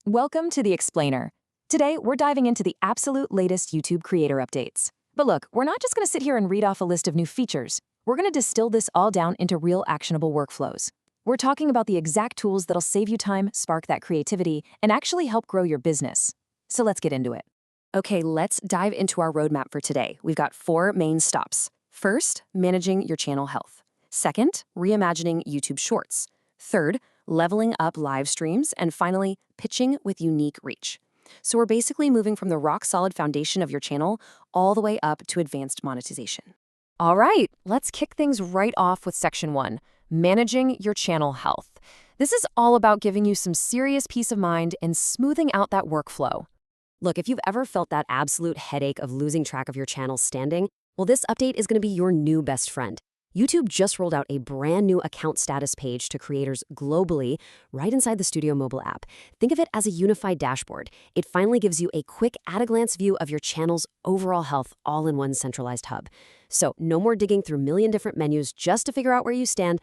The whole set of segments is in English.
Welcome to The Explainer. Today, we're diving into the absolute latest YouTube creator updates. But look, we're not just going to sit here and read off a list of new features. We're going to distill this all down into real actionable workflows. We're talking about the exact tools that'll save you time, spark that creativity, and actually help grow your business. So let's get into it. Okay, let's dive into our roadmap for today. We've got 4 main stops. First, managing your channel health. Second, reimagining YouTube Shorts. Third, leveling up live streams. And finally, pitching with unique reach. So we're basically moving from the rock-solid foundation of your channel all the way up to advanced monetization. All right, let's kick things right off with Section 1, managing your channel health. This is all about giving you some serious peace of mind and smoothing out that workflow. Look, if you've ever felt that absolute headache of losing track of your channel's standing, well, this update is going to be your new best friend. YouTube just rolled out a brand new account status page to creators globally right inside the Studio mobile app. Think of it as a unified dashboard. It finally gives you a quick at-a-glance view of your channel's overall health all in one centralized hub. So no more digging through a million different menus just to figure out where you stand.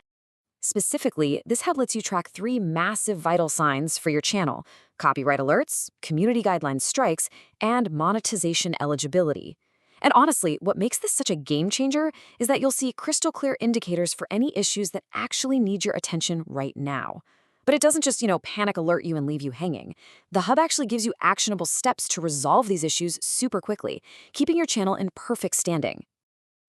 Specifically, this hub lets you track 3 massive vital signs for your channel: copyright alerts, community guidelines strikes, and monetization eligibility. And honestly, what makes this such a game changer is that you'll see crystal clear indicators for any issues that actually need your attention right now. But it doesn't just, panic alert you and leave you hanging. The hub actually gives you actionable steps to resolve these issues super quickly, keeping your channel in perfect standing.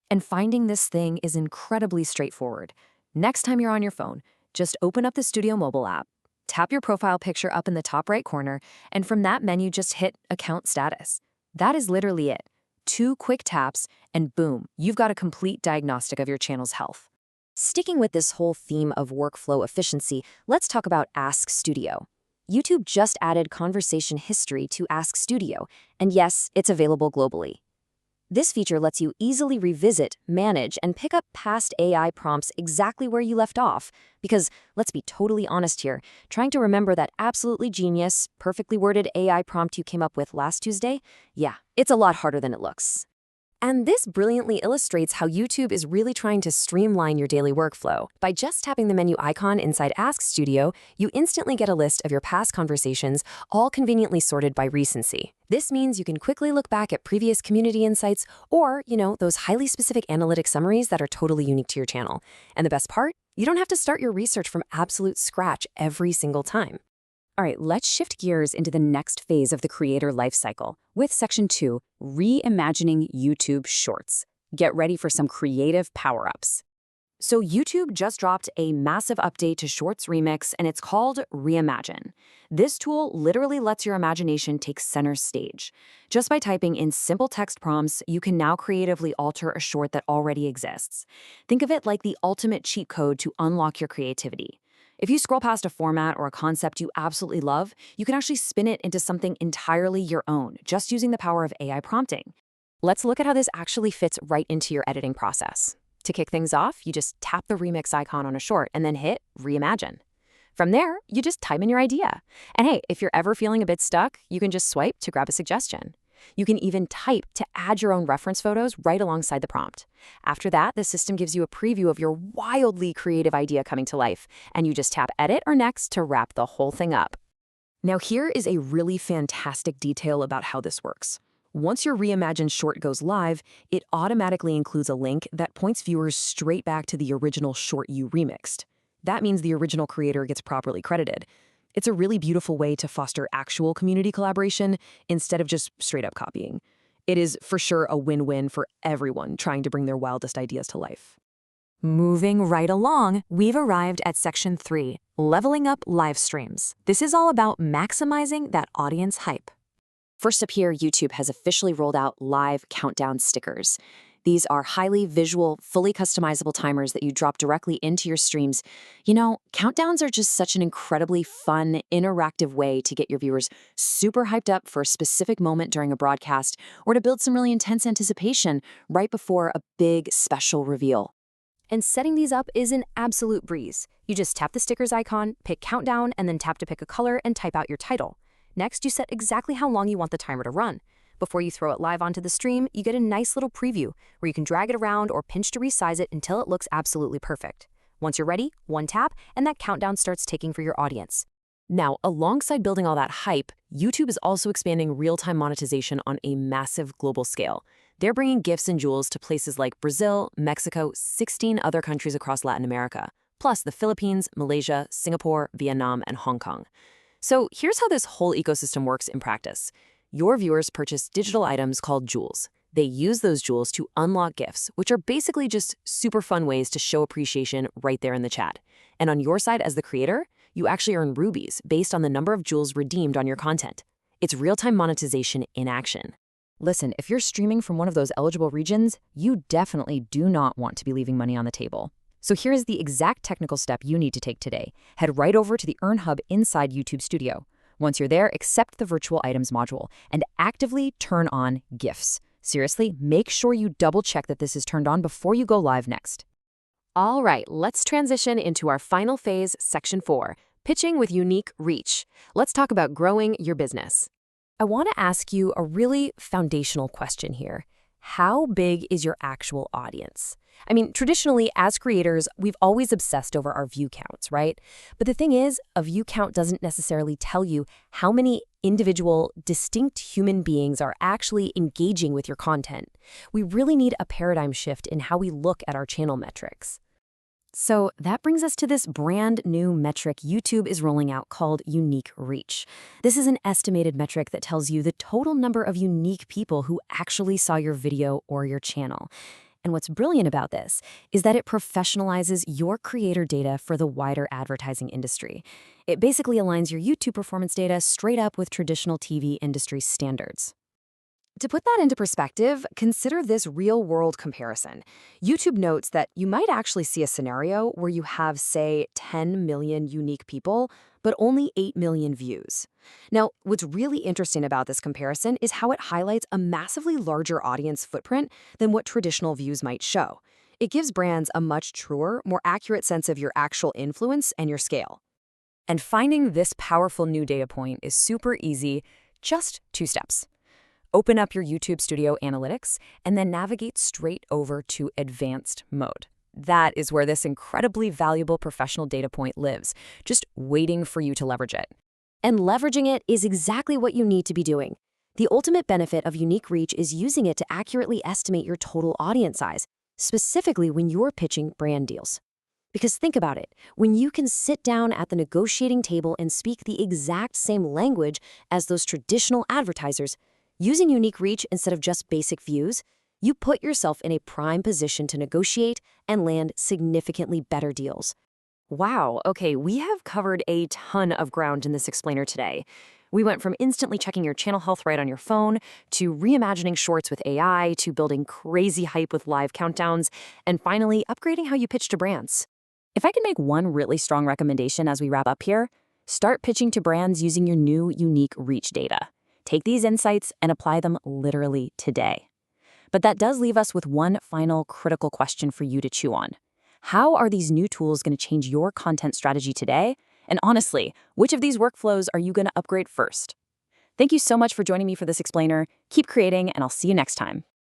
And finding this thing is incredibly straightforward. Next time you're on your phone, just open up the Studio mobile app, tap your profile picture up in the top right corner, and from that menu just hit Account Status. That is literally it. 2 quick taps, and boom, you've got a complete diagnostic of your channel's health. Sticking with this whole theme of workflow efficiency, let's talk about Ask Studio. YouTube just added conversation history to Ask Studio, and yes, it's available globally. This feature lets you easily revisit, manage, and pick up past AI prompts exactly where you left off. Because, let's be totally honest here, trying to remember that absolutely genius, perfectly worded AI prompt you came up with last Tuesday? Yeah, it's a lot harder than it looks. And this brilliantly illustrates how YouTube is really trying to streamline your daily workflow. By just tapping the menu icon inside Ask Studio, you instantly get a list of your past conversations, all conveniently sorted by recency. This means you can quickly look back at previous community insights or, those highly specific analytic summaries that are totally unique to your channel. And the best part? You don't have to start your research from absolute scratch every single time. All right, let's shift gears into the next phase of the creator lifecycle with Section 2, Reimagining YouTube Shorts. Get ready for some creative power-ups. So YouTube just dropped a massive update to Shorts Remix, and it's called Reimagine. This tool literally lets your imagination take center stage. Just by typing in simple text prompts, you can now creatively alter a short that already exists. Think of it like the ultimate cheat code to unlock your creativity. If you scroll past a format or a concept you absolutely love, you can actually spin it into something entirely your own, just using the power of AI prompting. Let's look at how this actually fits right into your editing process. To kick things off, you just tap the remix icon on a short and then hit Reimagine. From there, you just type in your idea. And hey, if you're ever feeling a bit stuck, you can just swipe to grab a suggestion. You can even type to add your own reference photos right alongside the prompt. After that, the system gives you a preview of your wildly creative idea coming to life, and you just tap Edit or Next to wrap the whole thing up. Now here is a really fantastic detail about how this works. Once your reimagined short goes live, it automatically includes a link that points viewers straight back to the original short you remixed. That means the original creator gets properly credited. It's a really beautiful way to foster actual community collaboration instead of just straight-up copying. It is for sure a win-win for everyone trying to bring their wildest ideas to life. Moving right along, we've arrived at Section 3, Leveling Up Live Streams. This is all about maximizing that audience hype. First up here, YouTube has officially rolled out live countdown stickers. These are highly visual, fully customizable timers that you drop directly into your streams. Countdowns are just such an incredibly fun, interactive way to get your viewers super hyped up for a specific moment during a broadcast or to build some really intense anticipation right before a big, special reveal. And setting these up is an absolute breeze. You just tap the stickers icon, pick Countdown, and then tap to pick a color and type out your title. Next, you set exactly how long you want the timer to run. Before you throw it live onto the stream, you get a nice little preview where you can drag it around or pinch to resize it until it looks absolutely perfect. Once you're ready, one tap, and that countdown starts ticking for your audience. Now, alongside building all that hype, YouTube is also expanding real-time monetization on a massive global scale. They're bringing gifts and jewels to places like Brazil, Mexico, 16 other countries across Latin America, plus the Philippines, Malaysia, Singapore, Vietnam, and Hong Kong. So here's how this whole ecosystem works in practice. Your viewers purchase digital items called jewels. They use those jewels to unlock gifts, which are basically just super fun ways to show appreciation right there in the chat. And on your side as the creator, you actually earn rubies based on the number of jewels redeemed on your content. It's real-time monetization in action. Listen, if you're streaming from one of those eligible regions, you definitely do not want to be leaving money on the table. So here is the exact technical step you need to take today. Head right over to the Earn Hub inside YouTube Studio. Once you're there, accept the Virtual Items module and actively turn on gifts. Seriously, make sure you double-check that this is turned on before you go live next. All right, let's transition into our final phase, Section 4, pitching with unique reach. Let's talk about growing your business. I want to ask you a really foundational question here. How big is your actual audience? I mean, traditionally, as creators, we've always obsessed over our view counts, right? But the thing is, a view count doesn't necessarily tell you how many individual, distinct human beings are actually engaging with your content. We really need a paradigm shift in how we look at our channel metrics. So that brings us to this brand new metric YouTube is rolling out called unique reach. This is an estimated metric that tells you the total number of unique people who actually saw your video or your channel. And what's brilliant about this is that it professionalizes your creator data for the wider advertising industry. It basically aligns your YouTube performance data straight up with traditional TV industry standards. To put that into perspective, consider this real-world comparison. YouTube notes that you might actually see a scenario where you have, say, 10 million unique people, but only 8 million views. Now, what's really interesting about this comparison is how it highlights a massively larger audience footprint than what traditional views might show. It gives brands a much truer, more accurate sense of your actual influence and your scale. And finding this powerful new data point is super easy, just 2 steps. Open up your YouTube Studio Analytics, and then navigate straight over to Advanced Mode. That is where this incredibly valuable professional data point lives, just waiting for you to leverage it. And leveraging it is exactly what you need to be doing. The ultimate benefit of unique reach is using it to accurately estimate your total audience size, specifically when you're pitching brand deals. Because think about it, when you can sit down at the negotiating table and speak the exact same language as those traditional advertisers, using unique reach instead of just basic views, you put yourself in a prime position to negotiate and land significantly better deals. Wow, okay, we have covered a ton of ground in this explainer today. We went from instantly checking your channel health right on your phone, to reimagining shorts with AI, to building crazy hype with live countdowns, and finally upgrading how you pitch to brands. If I can make one really strong recommendation as we wrap up here, start pitching to brands using your new unique reach data. Take these insights and apply them literally today. But that does leave us with one final critical question for you to chew on. How are these new tools going to change your content strategy today? And honestly, which of these workflows are you going to upgrade first? Thank you so much for joining me for this explainer. Keep creating, and I'll see you next time.